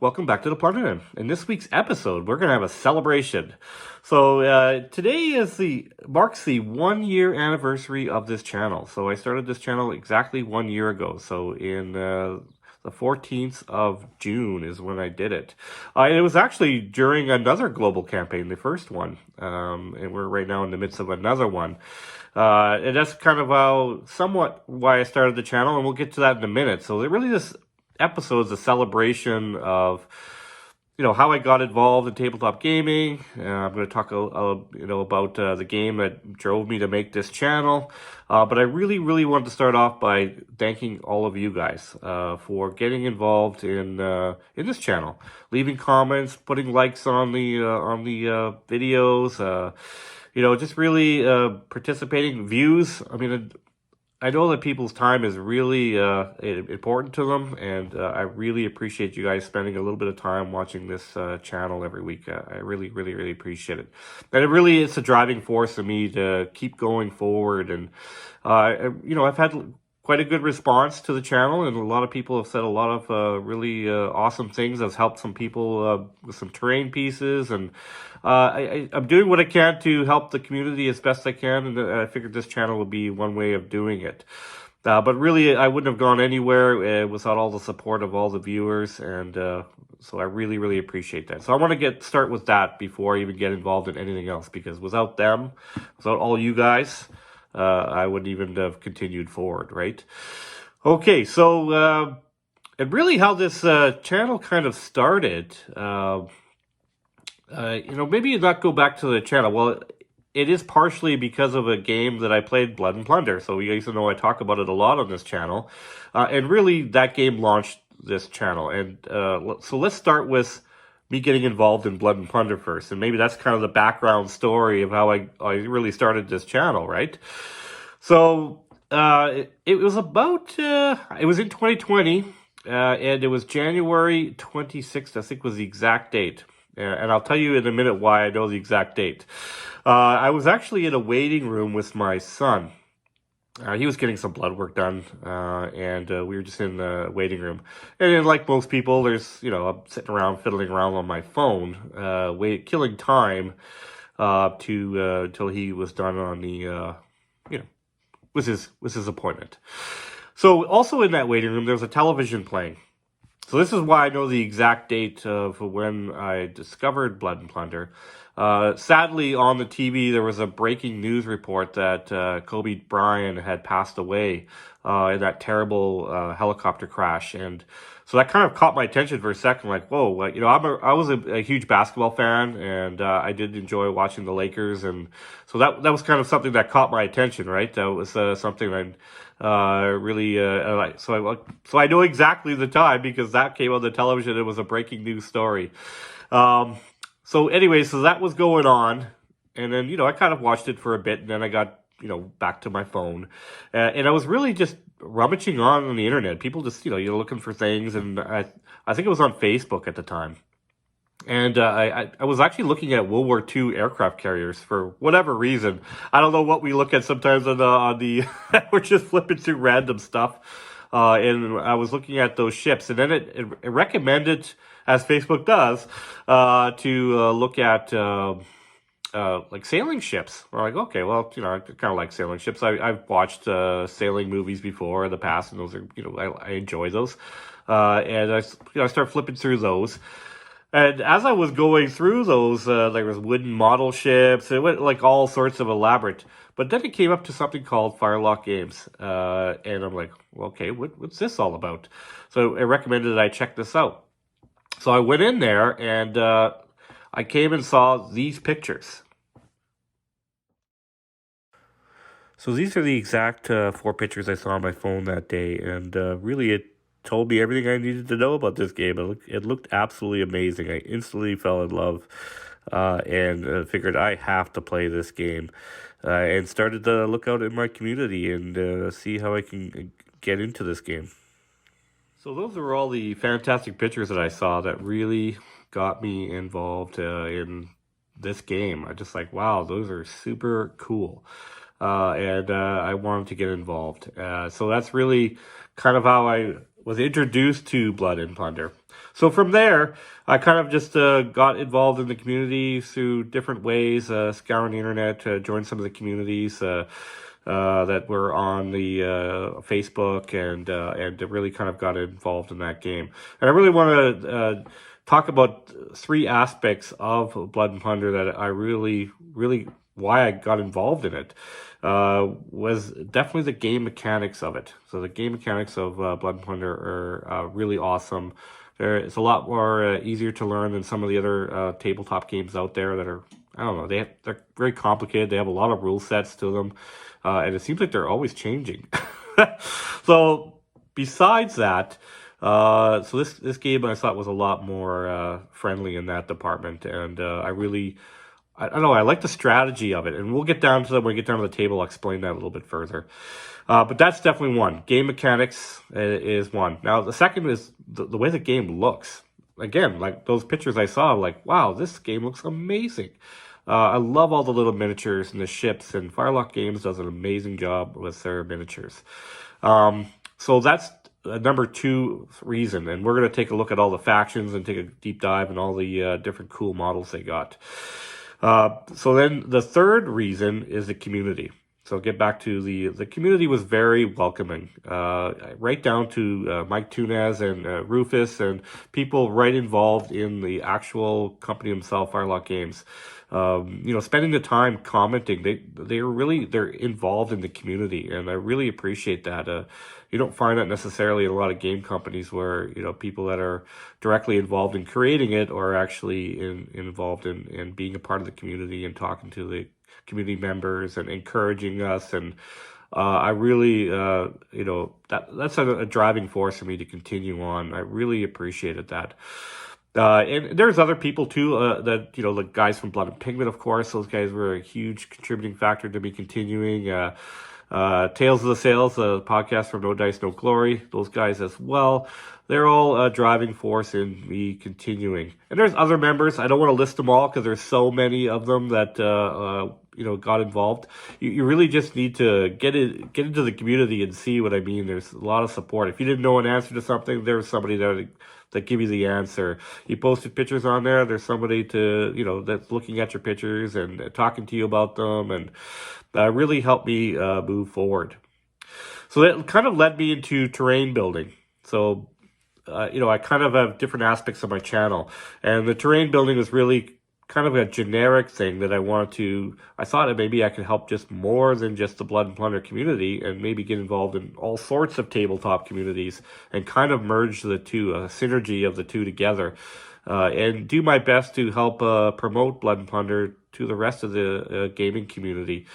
welcome back to the Plunder Den. In this week's episode, we're going to have a celebration. So today marks the 1 year anniversary of this channel. So I started this channel exactly 1 year ago. So in the 14th of June is when I did it. It was actually during another global campaign, the first one. And we're right now in the midst of another one. And that's kind of somewhat why I started the channel, and we'll get to that in a minute. So this episode is a celebration of, how I got involved in tabletop gaming. I'm going to talk, about the game that drove me to make this channel. But I really wanted to start off by thanking all of you guys for getting involved in this channel, leaving comments, putting likes on the videos. Just really participating, views. I know that people's time is really important to them, and I really appreciate you guys spending a little bit of time watching this channel every week. I really appreciate it. And it's a driving force for me to keep going forward. And, I've had quite a good response to the channel, and a lot of people have said a lot of really awesome things. I've helped some people with some terrain pieces, and I'm doing what I can to help the community as best I can, and I figured this channel would be one way of doing it. But really, I wouldn't have gone anywhere without all the support of all the viewers, and so I really appreciate that. So I want to start with that before I even get involved in anything else, because without them, without all you guys, I wouldn't even have continued forward, right? Okay, so and really how this channel kind of started, maybe not go back to the channel. Well, it is partially because of a game that I played, Blood and Plunder. So you guys know I talk about it a lot on this channel. And really, that game launched this channel. And so let's start with me getting involved in Blood and Plunder first. And maybe that's kind of the background story of how I really started this channel, right? So it was it was in 2020, and it was January 26th, I think was the exact date. And I'll tell you in a minute why I know the exact date. I was actually in a waiting room with my son. He was getting some blood work done, and we were just in the waiting room. And then, like most people, I'm sitting around, fiddling around on my phone, killing time until he was done on the, with his appointment. So also in that waiting room, there was a television playing. So this is why I know the exact date of when I discovered Blood and Plunder. Sadly, on the TV, there was a breaking news report that Kobe Bryant had passed away in that terrible helicopter crash. And so that kind of caught my attention for a second, like, whoa, I was a huge basketball fan, and I did enjoy watching the Lakers. And so that was kind of something that caught my attention, right? That was something I really like. So I know exactly the time because that came on the television. It was a breaking news story. So anyway, so that was going on, and then, I kind of watched it for a bit, and then I got, back to my phone, and I was really just rummaging on the internet. People just, you're looking for things, and I think it was on Facebook at the time. And I was actually looking at World War II aircraft carriers for whatever reason. I don't know what we look at sometimes on the we're just flipping through random stuff. And I was looking at those ships, and then it recommended, as Facebook does, to look at like sailing ships. We're like, okay, well, I kind of like sailing ships. I've watched sailing movies before in the past, and those are, I enjoy those. And I start flipping through those. And as I was going through those, there was wooden model ships. It went like all sorts of elaborate. But then it came up to something called Firelock Games. And I'm like, well, okay, what's this all about? So it recommended that I check this out. So I went in there, and I came and saw these pictures. So these are the exact 4 pictures I saw on my phone that day. And really, it told me everything I needed to know about this game. It looked absolutely amazing. I instantly fell in love and figured I have to play this game, and started to look out in my community and see how I can get into this game. So those were all the fantastic pictures that I saw that really got me involved in this game. I just like, wow, those are super cool. And I wanted to get involved. So that's really kind of how I was introduced to Blood and Plunder. So from there, I kind of just got involved in the community through different ways, scouring the internet, joined some of the communities that were on the Facebook, and really kind of got involved in that game. And I really want to talk about three aspects of Blood and Plunder that I really why I got involved in it. Was definitely the game mechanics of it. So the game mechanics of Blood and Plunder are really awesome. It's a lot more easier to learn than some of the other tabletop games out there that are, I don't know, they're very complicated. They have a lot of rule sets to them, and it seems like they're always changing. So besides that, so this game I thought was a lot more friendly in that department, and I don't know, I like the strategy of it, and we'll get down to that when we get down to the table. I'll explain that a little bit further. But that's definitely one. Game mechanics is one. Now, the second is the way the game looks. Again, like those pictures I saw, like, wow, this game looks amazing. I love all the little miniatures and the ships, and Firelock Games does an amazing job with their miniatures. So that's number two reason, and we're going to take a look at all the factions and take a deep dive in all the different cool models they got. So then the third reason is the community. So get back to the community was very welcoming, right down to Mike Tunez and Rufus and people right involved in the actual company themselves, Firelock Games. Spending the time commenting, they're involved in the community, and I really appreciate that. You don't find that necessarily in a lot of game companies where, people that are directly involved in creating it or actually involved in being a part of the community and talking to the community members and encouraging us. And I really, that's a driving force for me to continue on. I really appreciated that. And there's other people too, that, the guys from Blood and Pigment, of course, those guys were a huge contributing factor to me continuing. Tales of the Sales, a podcast from No Dice, No Glory, those guys as well. They're all a driving force in me continuing. And there's other members. I don't want to list them all because there's so many of them that, got involved. You really just need to get into the community and see what I mean. There's a lot of support. If you didn't know an answer to something, there's somebody that give you the answer. You posted pictures on there, there's somebody that's looking at your pictures and talking to you about them, and really helped me move forward. So that kind of led me into terrain building. So, I kind of have different aspects of my channel, and the terrain building is really kind of a generic thing that I thought that maybe I could help just more than just the Blood and Plunder community, and maybe get involved in all sorts of tabletop communities and kind of merge the two, a synergy of the two together, and do my best to help promote Blood and Plunder to the rest of the gaming community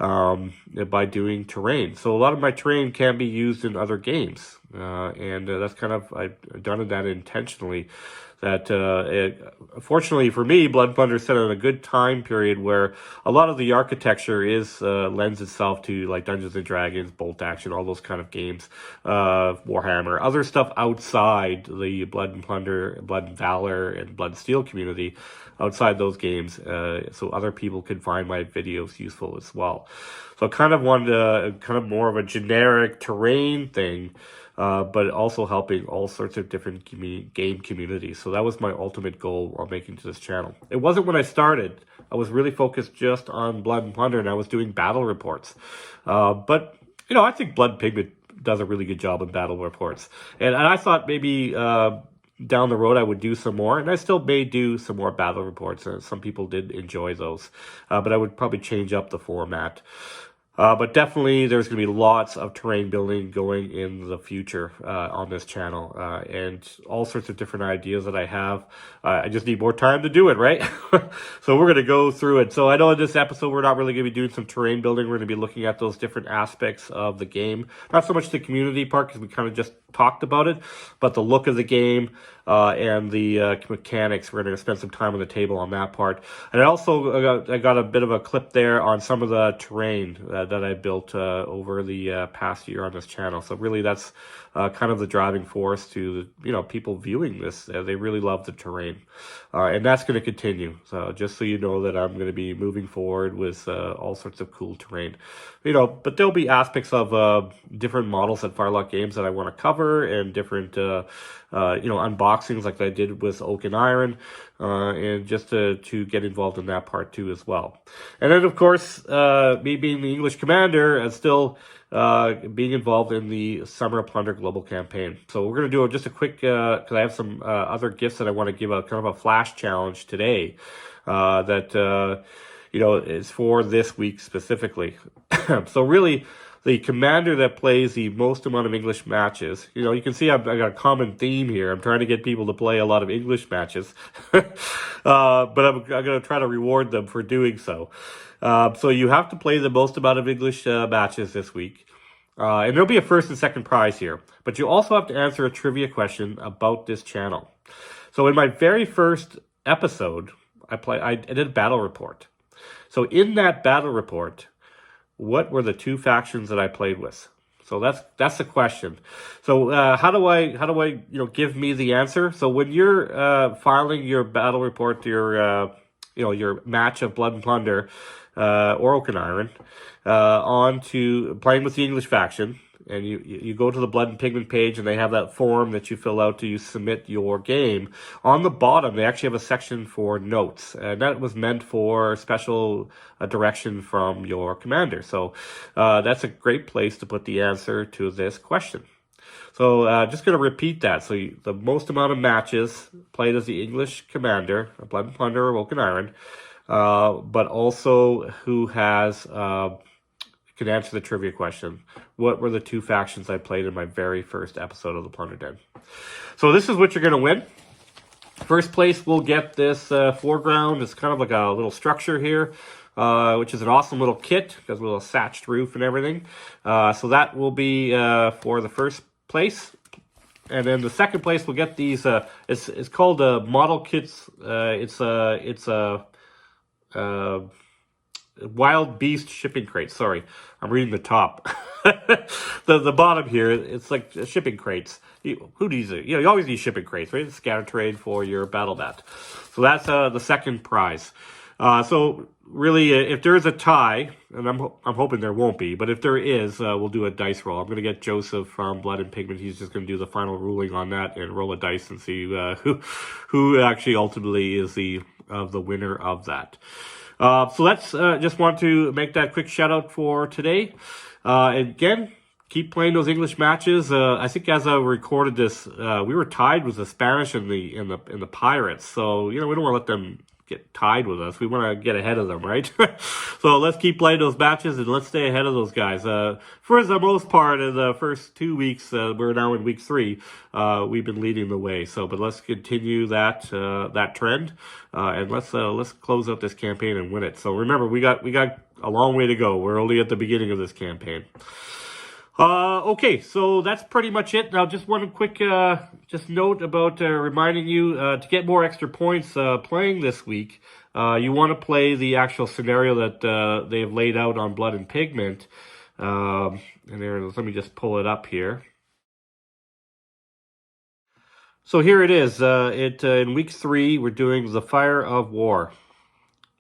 by doing terrain. So a lot of my terrain can be used in other games, and that's kind of, I've done that intentionally. That fortunately for me, Blood and Plunder set in a good time period where a lot of the architecture lends itself to like Dungeons and Dragons, Bolt Action, all those kind of games, Warhammer, other stuff outside the Blood and Plunder, Blood and Valor, and Blood and Steel community, outside those games, so other people could find my videos useful as well. So I kind of wanted kind of more of a generic terrain thing, but also helping all sorts of different game communities. So that was my ultimate goal while making to this channel. It wasn't when I started. I was really focused just on Blood and Plunder, and I was doing battle reports. But, I think Blood Pigment does a really good job in battle reports. And I thought maybe down the road I would do some more, and I still may do some more battle reports. Some people did enjoy those, but I would probably change up the format. But definitely there's going to be lots of terrain building going in the future on this channel, and all sorts of different ideas that I have. I just need more time to do it, right? So we're going to go through it. So I know in this episode we're not really going to be doing some terrain building. We're going to be looking at those different aspects of the game. Not so much the community part because we kind of just talked about it, but the look of the game and the mechanics. We're going to spend some time on the table on that part. And I got a bit of a clip there on some of the terrain that I built over the past year on this channel. So really that's kind of the driving force to people viewing this. They really love the terrain, and that's going to continue. So just so you know that I'm going to be moving forward with all sorts of cool terrain, but there'll be aspects of different models at Firelock Games that I want to cover, and different unboxings like I did with Oak and Iron, and just to get involved in that part too as well. And then of course, me being the English commander and still being involved in the Summer of Plunder global campaign. So we're going to do just a quick, because I have some other gifts that I want to give out, kind of a flash challenge today that is for this week specifically. So really, the commander that plays the most amount of English matches, you can see I got a common theme here. I'm trying to get people to play a lot of English matches, but I'm going to try to reward them for doing so. So you have to play the most amount of English matches this week. And there'll be a first and second prize here. But you also have to answer a trivia question about this channel. So in my very first episode, I did a battle report. So in that battle report, what were the two factions that I played with? So that's the question. So how do I give me the answer? So when you're filing your battle report, your match of Blood and Plunder or Oak and Iron on to playing with the English faction, and you go to the Blood and Pigment page, and they have that form that you fill out to submit your game. On the bottom, they actually have a section for notes, and that was meant for special direction from your commander. So that's a great place to put the answer to this question. So just going to repeat that. So the most amount of matches played as the English commander, Blood and Plunder or Oak and Iron, but also who has can answer the trivia question. What were the two factions I played in my very first episode of the Plunder Den? So this is what you're going to win. First place will get this foreground. It's kind of like a little structure here, which is an awesome little kit. It has a little thatched roof and everything. So that will be for the first place. And then the second place will get these. It's called model kits. It's a Wild Beast shipping crates. Sorry, I'm reading the top. the bottom here, it's like shipping crates. Who needs it? You always need shipping crates, right? Scatter trade for your battle mat. So that's the second prize. So really, if there is a tie, and I'm hoping there won't be, but if there is, we'll do a dice roll. I'm going to get Joseph from Blood and Pigment. He's just going to do the final ruling on that and roll a dice and see who actually ultimately is the winner of that. So let's just want to make that quick shout out for today. Again, keep playing those English matches. I think as I recorded this, we were tied with the Spanish and the Pirates. So we don't want to let them get tied with us. We want to get ahead of them, right? So let's keep playing those matches and let's stay ahead of those guys. For the most part, in the first 2 weeks, we're now in week 3. We've been leading the way. But let's continue that trend, and let's close out this campaign and win it. So remember, we got a long way to go. We're only at the beginning of this campaign. Okay, so that's pretty much it. Now, just one quick just note about reminding you to get more extra points playing this week. You want to play the actual scenario that they've laid out on Blood and Pigment. And there, let me just pull it up here. So here it is. In week 3, we're doing the Fire of War.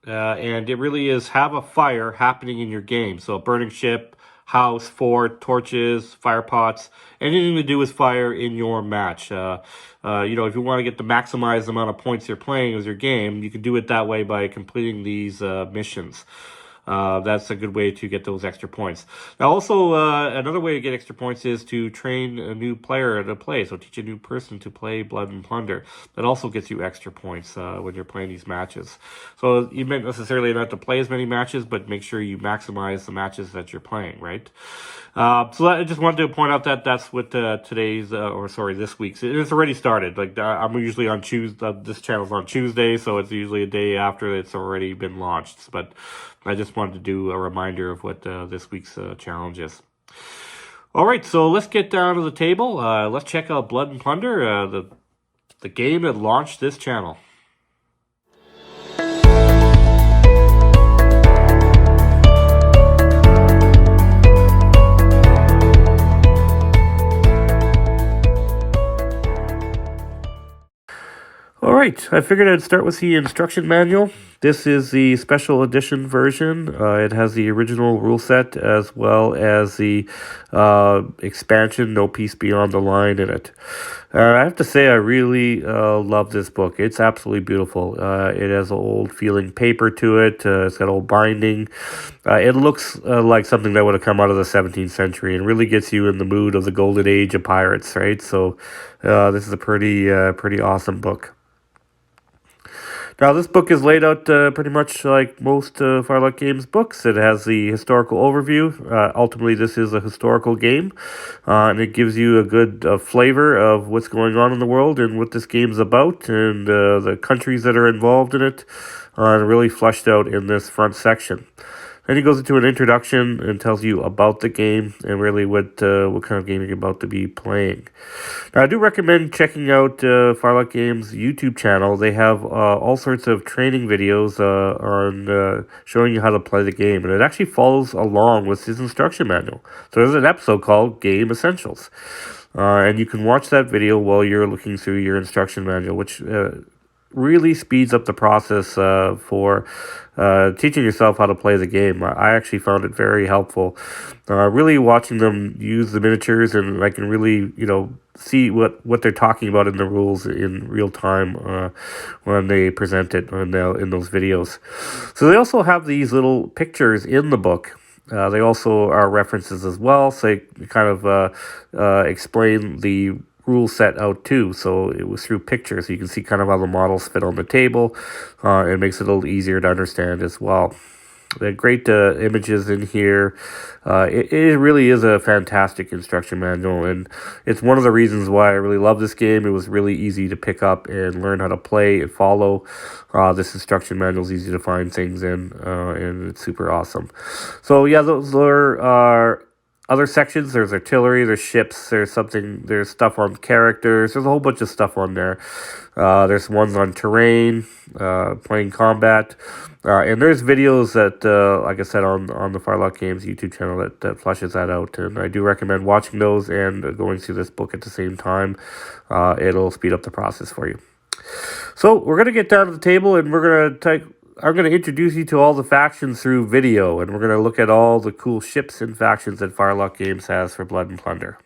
And it really is have a fire happening in your game. So a burning ship, house, fort, torches, fire pots, anything to do with fire in your match. If you want to get the maximized amount of points you're playing as your game, you can do it that way by completing these missions. That's a good way to get those extra points. Now, also, another way to get extra points is to train a new player to play. So teach a new person to play Blood and Plunder. That also gets you extra points when you're playing these matches. So you may necessarily not have to play as many matches, but make sure you maximize the matches that you're playing, right? So I just wanted to point out that that's what this week's. It's already started. Like I'm usually on Tuesday. This channel's on Tuesday, so it's usually a day after it's already been launched. But I just wanted to do a reminder of what this week's challenge is. All right, so let's get down to the table. Let's check out Blood and Plunder, the game that launched this channel. right, I figured I'd start with the instruction manual. This is the special edition version. It has the original rule set as well as the expansion, No Peace Beyond the Line, in it. I have to say, I really love this book. It's absolutely beautiful. It has old feeling paper to it. It's got old binding. It looks like something that would have come out of the 17th century and really gets you in the mood of the golden age of pirates, right? So this is a pretty awesome book. Now, this book is laid out pretty much like most Firelock Games books. It has the historical overview. Ultimately, this is a historical game, and it gives you a good flavor of what's going on in the world and what this game's about, and the countries that are involved in it are really fleshed out in this front section. Then he goes into an introduction and tells you about the game and really what kind of game you're about to be playing. Now, I do recommend checking out Firelock Games' YouTube channel. They have all sorts of training videos on showing you how to play the game, and it actually follows along with his instruction manual. So there's an episode called Game Essentials, and you can watch that video while you're looking through your instruction manual, which really speeds up the process for teaching yourself how to play the game. I actually found it very helpful. Really watching them use the miniatures, and I can really, see what they're talking about in the rules in real time when they present it in those videos. So they also have these little pictures in the book. They also are references as well, so they kind of explain the rule set out too, so it was through pictures, so you can see kind of how the models fit on the table. It makes it a little easier to understand as well. They have great images in here. It really is a fantastic instruction manual, and it's one of the reasons why I really love this game. It was really easy to pick up and learn how to play and follow. This instruction manual is easy to find things in, and it's super awesome. So yeah, those are other sections. There's artillery, there's ships, there's stuff on characters, there's a whole bunch of stuff on there. There's ones on terrain, playing combat, and there's videos that, like I said, on the Firelock Games YouTube channel that fleshes that out, and I do recommend watching those and going through this book at the same time. It'll speed up the process for you. So we're going to get down to the table, and I'm going to introduce you to all the factions through video, and we're going to look at all the cool ships and factions that Firelock Games has for Blood and Plunder.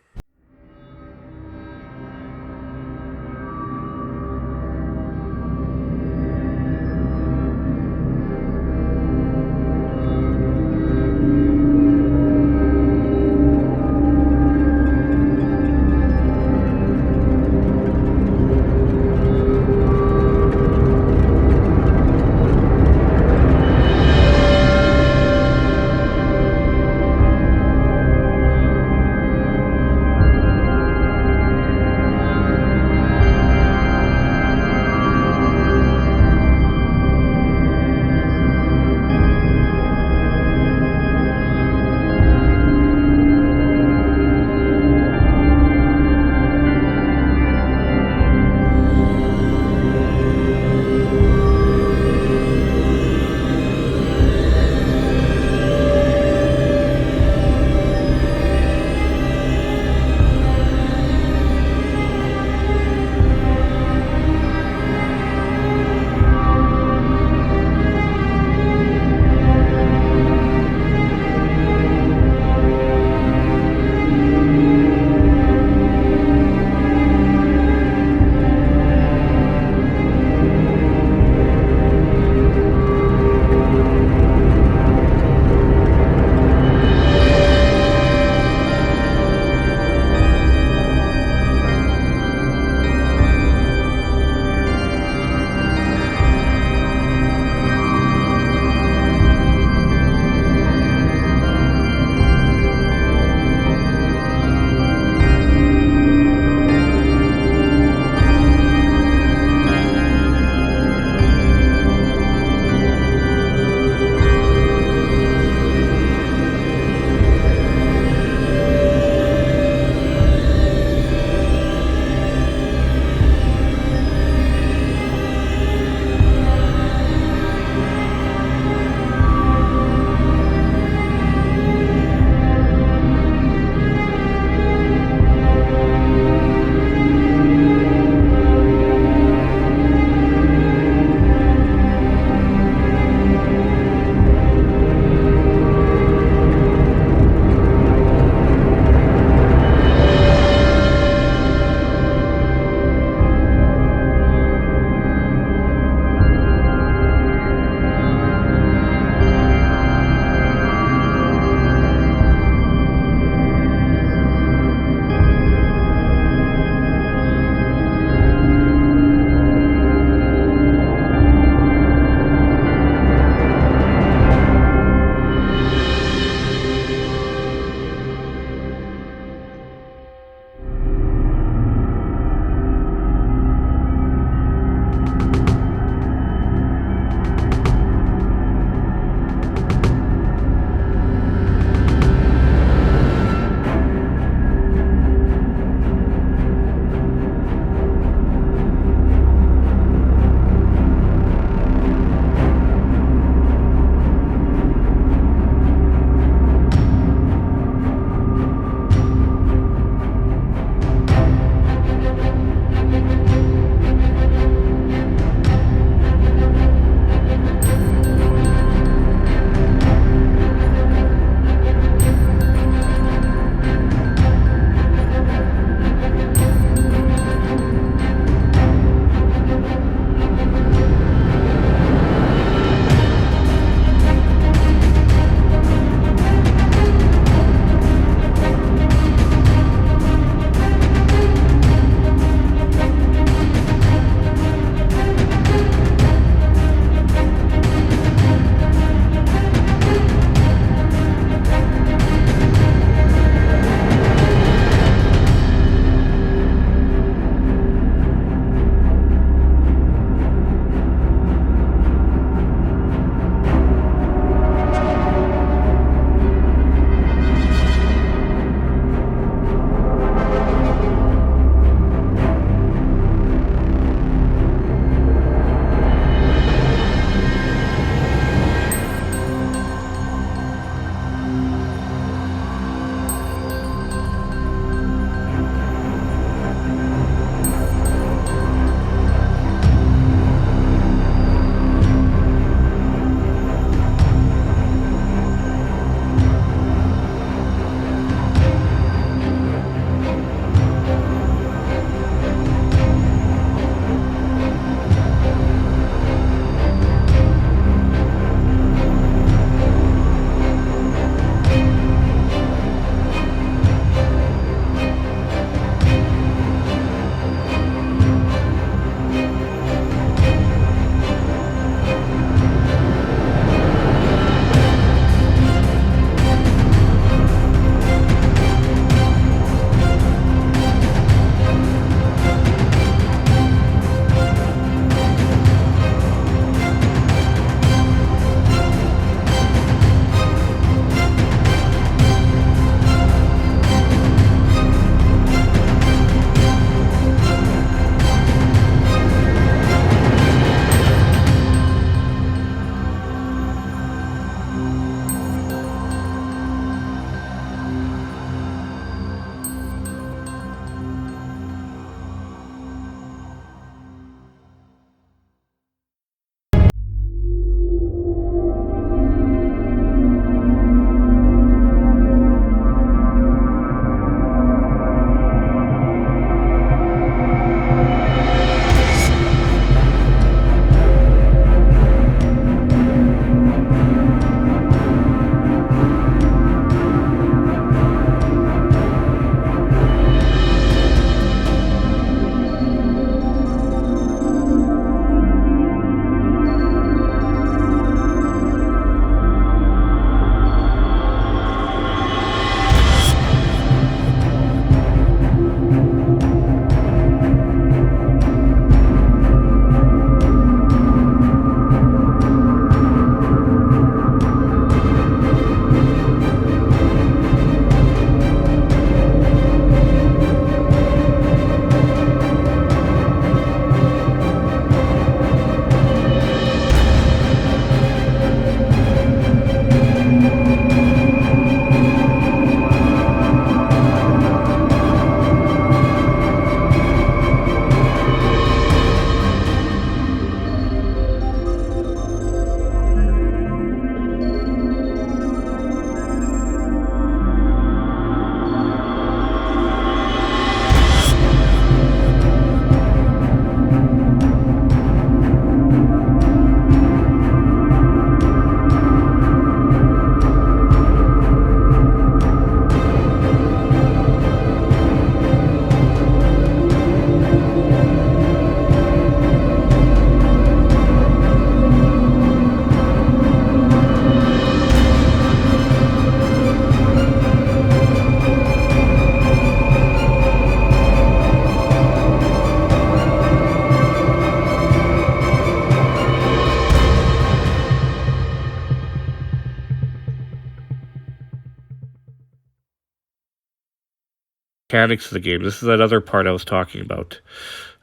mechanics of the game. This is that other part I was talking about.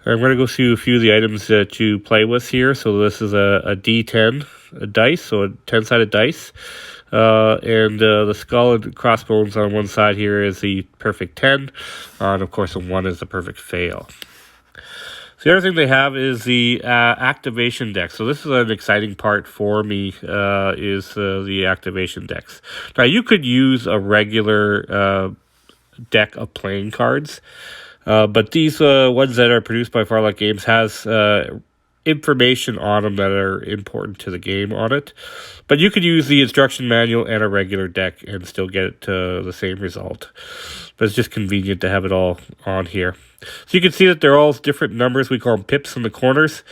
I'm going to go through a few of the items that you play with here. So this is a D10 dice, so a 10-sided dice. And the skull and crossbones on one side here is the perfect 10. And of course, the 1 is the perfect fail. So the other thing they have is the activation deck. So this is an exciting part for me, is the activation decks. Now, you could use a regular deck of playing cards, but these ones that are produced by Firelock Games has information on them that are important to the game on it. But you could use the instruction manual and a regular deck and still get the same result. But it's just convenient to have it all on here. So you can see that they're all different numbers. We call them pips in the corners.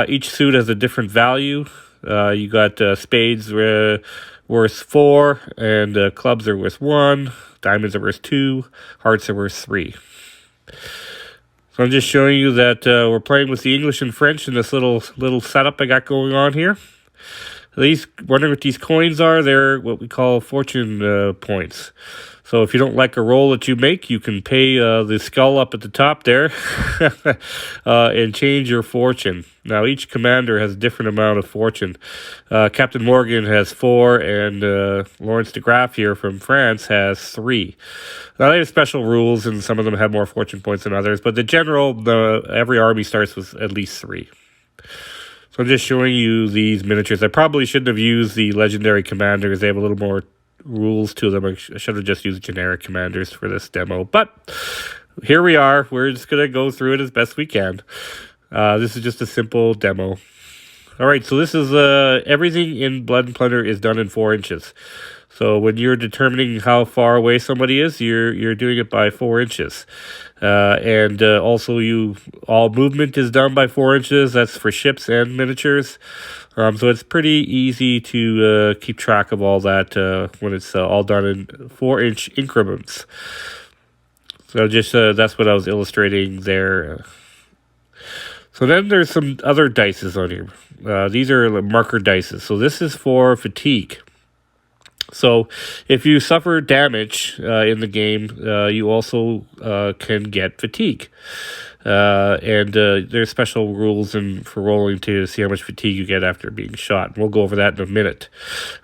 Each suit has a different value. You got spades worth 4, and clubs are worth 1. Diamonds are worth 2. Hearts are worth 3. So I'm just showing you that we're playing with the English and French in this little setup I got going on here. Wondering what these coins are? They're what we call fortune points. So if you don't like a roll that you make, you can pay the skull up at the top there and change your fortune. Now, each commander has a different amount of fortune. Captain Morgan has 4, and Lawrence de Graaf here from France has 3. Now, they have special rules, and some of them have more fortune points than others, but every army starts with at least 3. So I'm just showing you these miniatures. I probably shouldn't have used the legendary commanders. They have a little more rules to them. I should have just used generic commanders for this demo. But here we are. We're just going to go through it as best we can. This is just a simple demo. All right, so this is everything in Blood and Plunder is done in 4 inches. So when you're determining how far away somebody is, you're doing it by 4 inches. And also all movement is done by 4 inches. That's for ships and miniatures. So it's pretty easy to keep track of all that when it's all done in 4-inch increments. So just that's what I was illustrating there. So then there's some other dices on here. These are marker dices. So this is for fatigue. So if you suffer damage in the game, you also can get fatigue. And there's special rules for rolling to see how much fatigue you get after being shot. We'll go over that in a minute.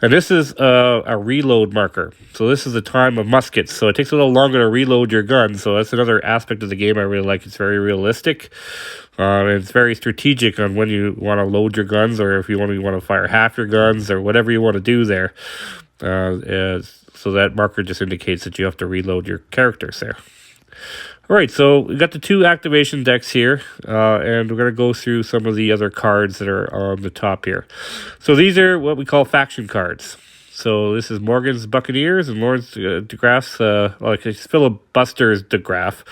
And this is a reload marker. So this is the time of muskets. So it takes a little longer to reload your gun. So that's another aspect of the game I really like. It's very realistic. And it's very strategic on when you want to load your guns, or if you want to fire half your guns, or whatever you want to do there. So that marker just indicates that you have to reload your characters there. All right, so we got the 2 activation decks here, and we're going to go through some of the other cards that are on the top here. So these are what we call faction cards. So this is Morgan's Buccaneers and Lawrence de Graaf's, it's Filibuster's de Graaf.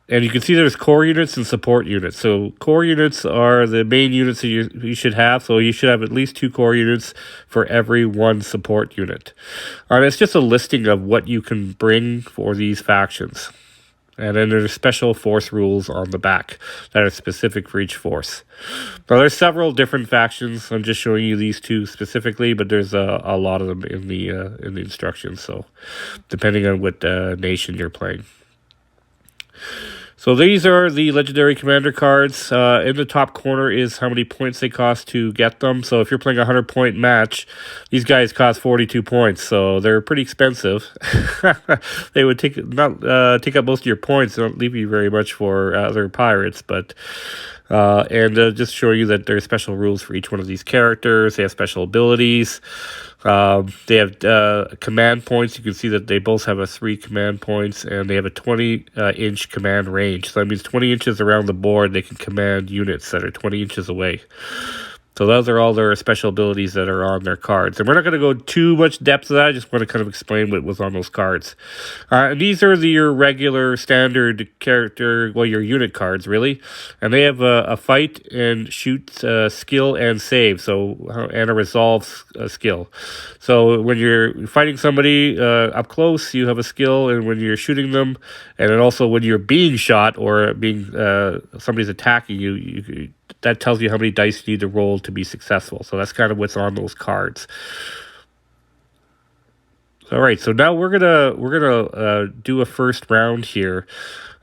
And you can see there's core units and support units. So core units are the main units that you should have. So you should have at least 2 core units for every 1 support unit. And it's just a listing of what you can bring for these factions. And then there's special force rules on the back that are specific for each force. Now there's several different factions. I'm just showing you these 2 specifically, but there's a lot of them in the instructions. So depending on what nation you're playing. So these are the legendary commander cards. In the top corner is how many points they cost to get them. So if you're playing a 100-point match, these guys cost 42 points. So they're pretty expensive. They would take up most of your points. They don't leave you very much for other pirates. But just show you that there are special rules for each one of these characters. They have special abilities. They have command points. You can see that they both have 3 command points, and they have a 20-inch command range. So that means 20 inches around the board, they can command units that are 20 inches away. So those are all their special abilities that are on their cards. And we're not going to go too much depth of that. I just want to kind of explain what was on those cards. And these are your regular standard character, your unit cards, really. And they have a fight and shoot skill and save, and a resolve skill. So when you're fighting somebody up close, you have a skill, and when you're shooting them, and then also when you're being shot or somebody's attacking you, that tells you how many dice you need to roll to be successful. So that's kind of what's on those cards. All right, so now we're gonna do a first round here,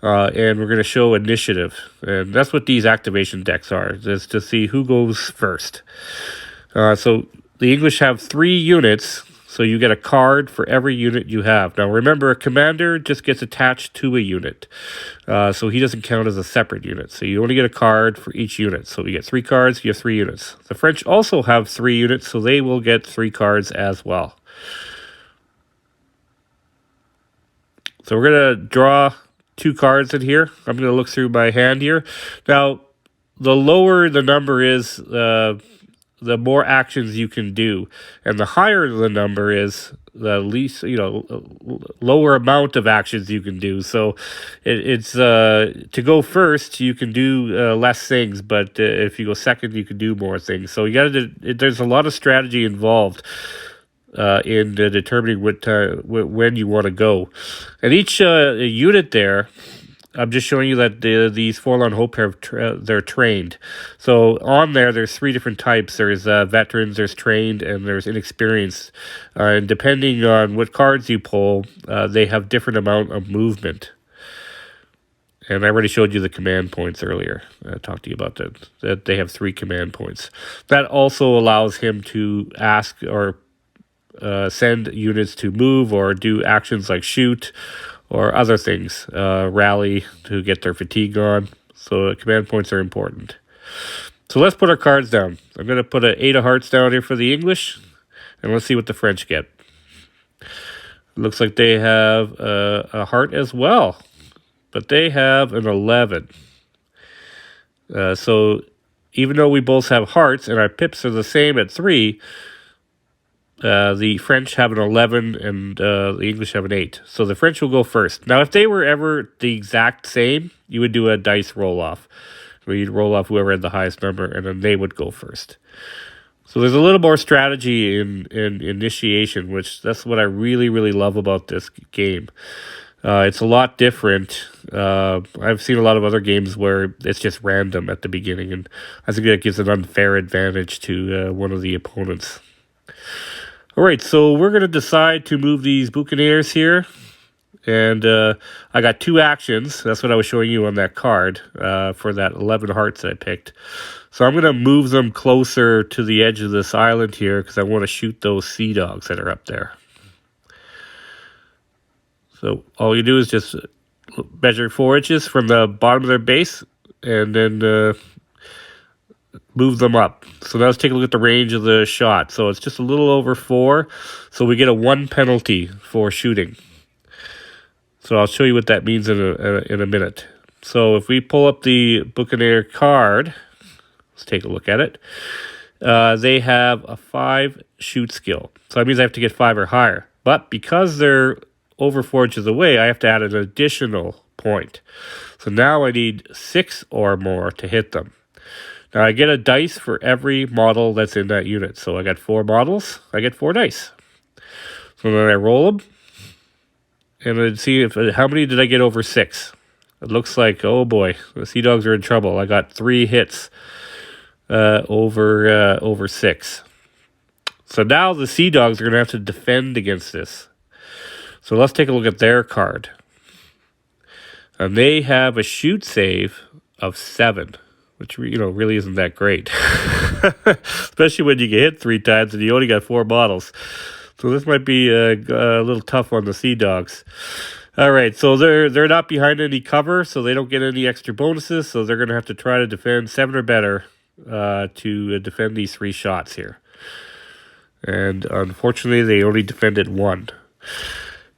and we're gonna show initiative, and that's what these activation decks are, is to see who goes first. So the English have 3 units, so you get a card for every unit you have. Now remember, a commander just gets attached to a unit, so he doesn't count as a separate unit. So you only get a card for each unit. So you get 3 cards, you have 3 units. The French also have 3 units, so they will get 3 cards as well. So we're going to draw 2 cards in here. I'm going to look through my hand here. Now, the lower the number is, the more actions you can do. And the higher the number is, the least, lower amount of actions you can do. So it's to go first, you can do less things, but if you go second, you can do more things. So there's a lot of strategy involved in determining when you want to go. And each unit there, I'm just showing you that these Forlorn Hope they're trained. So on there's 3 different types. There's veterans, there's trained, and there's inexperienced. And depending on what cards you pull, they have different amount of movement. And I already showed you the command points earlier. I talked to you about that they have 3 command points. That also allows him to ask or send units to move or do actions like shoot or other things, rally to get their fatigue on. So command points are important. So let's put our cards down. I'm going to put an 8 of hearts down here for the English, and let's see what the French get. Looks like they have a heart as well, but they have an 11. So even though we both have hearts and our pips are the same at 3, the French have an 11 and the English have an 8. So the French will go first. Now, if they were ever the exact same, you would do a dice roll-off, where you'd roll off whoever had the highest number, and then they would go first. So there's a little more strategy in initiation, which that's what I really, really love about this game. It's a lot different. I've seen a lot of other games where it's just random at the beginning, and I think that gives an unfair advantage to one of the opponents. All right, so we're going to decide to move these Buccaneers here. And I got 2 actions. That's what I was showing you on that card for that 11 hearts that I picked. So I'm going to move them closer to the edge of this island here because I want to shoot those sea dogs that are up there. So all you do is just measure 4 inches from the bottom of their base and then move them up. So now let's take a look at the range of the shot. So it's just a little over 4. So we get a 1 penalty for shooting. So I'll show you what that means in a minute. So if we pull up the Buccaneer card, let's take a look at it. They have a 5 shoot skill. So that means I have to get 5 or higher. But because they're over 4 inches away, I have to add an additional point. So now I need 6 or more to hit them. Now I get a dice for every model that's in that unit. So I got 4 models, I get 4 dice. So then I roll them, and then see how many did I get over 6. It looks like, oh boy, the Sea Dogs are in trouble. I got 3 hits over 6. So now the Sea Dogs are going to have to defend against this. So let's take a look at their card. And they have a shoot save of 7. Which, really isn't that great. Especially when you get hit 3 times and you only got 4 models. So this might be a little tough on the Sea Dogs. All right, so they're not behind any cover, so they don't get any extra bonuses. So they're going to have to try to defend 7 or better to defend these 3 shots here. And unfortunately, they only defended 1.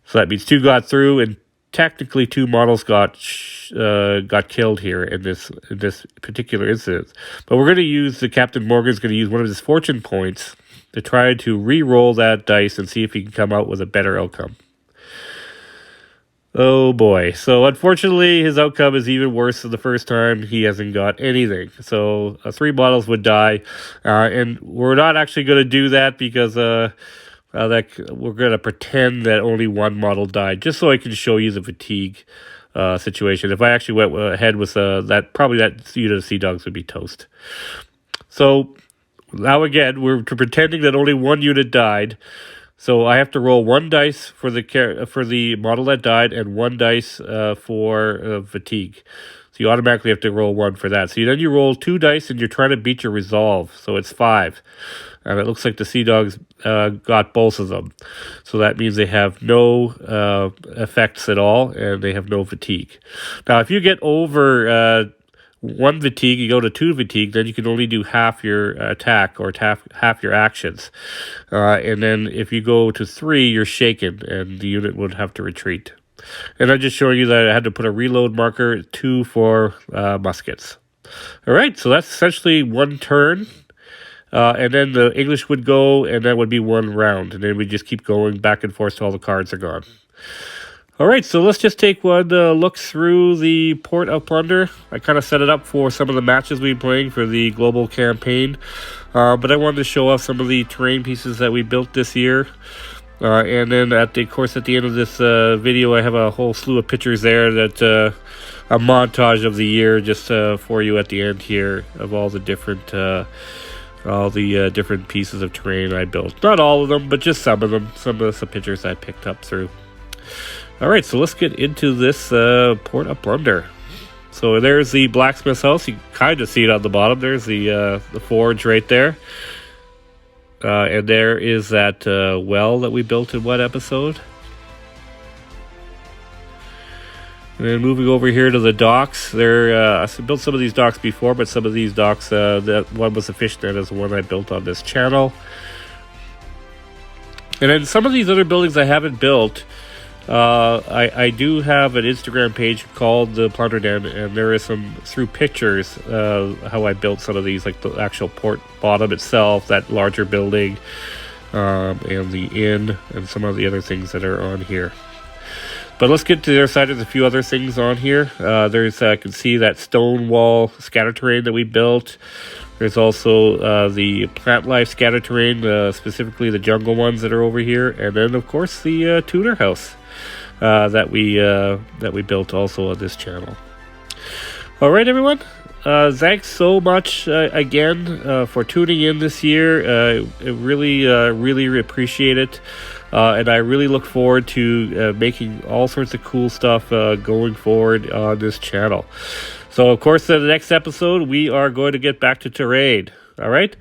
So that means 2 got through, and technically 2 models got killed here in this particular incident. But we're going to use, Captain Morgan's going to use one of his fortune points to try to re-roll that dice and see if he can come out with a better outcome. Oh boy. So unfortunately, his outcome is even worse than the first time. He hasn't got anything. So 3 models would die. And we're not actually going to do that because we're going to pretend that only 1 model died, just so I can show you the fatigue situation. If I actually went ahead with probably that unit of Sea Dogs would be toast. So now again, we're pretending that only 1 unit died. So I have to roll 1 dice for the model that died and 1 dice for fatigue. So you automatically have to roll 1 for that. So then you roll 2 dice and you're trying to beat your resolve. So it's 5. And it looks like the Sea Dogs got both of them. So that means they have no effects at all and they have no fatigue. Now if you get over 1 fatigue, you go to 2 fatigue, then you can only do half your attack or half your actions. And then if you go to 3, you're shaken and the unit would have to retreat. And I'm just showing you that I had to put a reload marker, 2 for muskets. All right, so that's essentially 1 turn. And then the English would go, and that would be 1 round. And then we just keep going back and forth till all the cards are gone. All right, so let's just take one look through the Port of Plunder. I kind of set it up for some of the matches we've been playing for the global campaign. But I wanted to show off some of the terrain pieces that we built this year. And then, at the end of this video, I have a whole slew of pictures there that a montage of the year just for you at the end here of all the different different pieces of terrain I built. Not all of them, but just some of them. Some of the pictures I picked up through. All right, so let's get into this Port of Plunder. So there's the blacksmith's house. You kind of see it on the bottom. There's the forge right there. And there is that well that we built in what episode? And then moving over here to the docks. I built some of these docks before, but some of these docks, that one was a fishnet is the one I built on this channel. And then some of these other buildings I haven't built. I do have an Instagram page called the Plunder Den, and there is some through pictures how I built some of these, like the actual port bottom itself, that larger building, and the inn, and some of the other things that are on here. But let's get to the other side. There's a few other things on here. I can see that stone wall scatter terrain that we built. There's also the plant life scatter terrain, specifically the jungle ones that are over here, and then of course the tuner house that we built also on this channel. All right, everyone. Thanks so much again for tuning in this year. I really appreciate it. And I really look forward to making all sorts of cool stuff going forward on this channel. So, of course, in the next episode, we are going to get back to terrain. All right?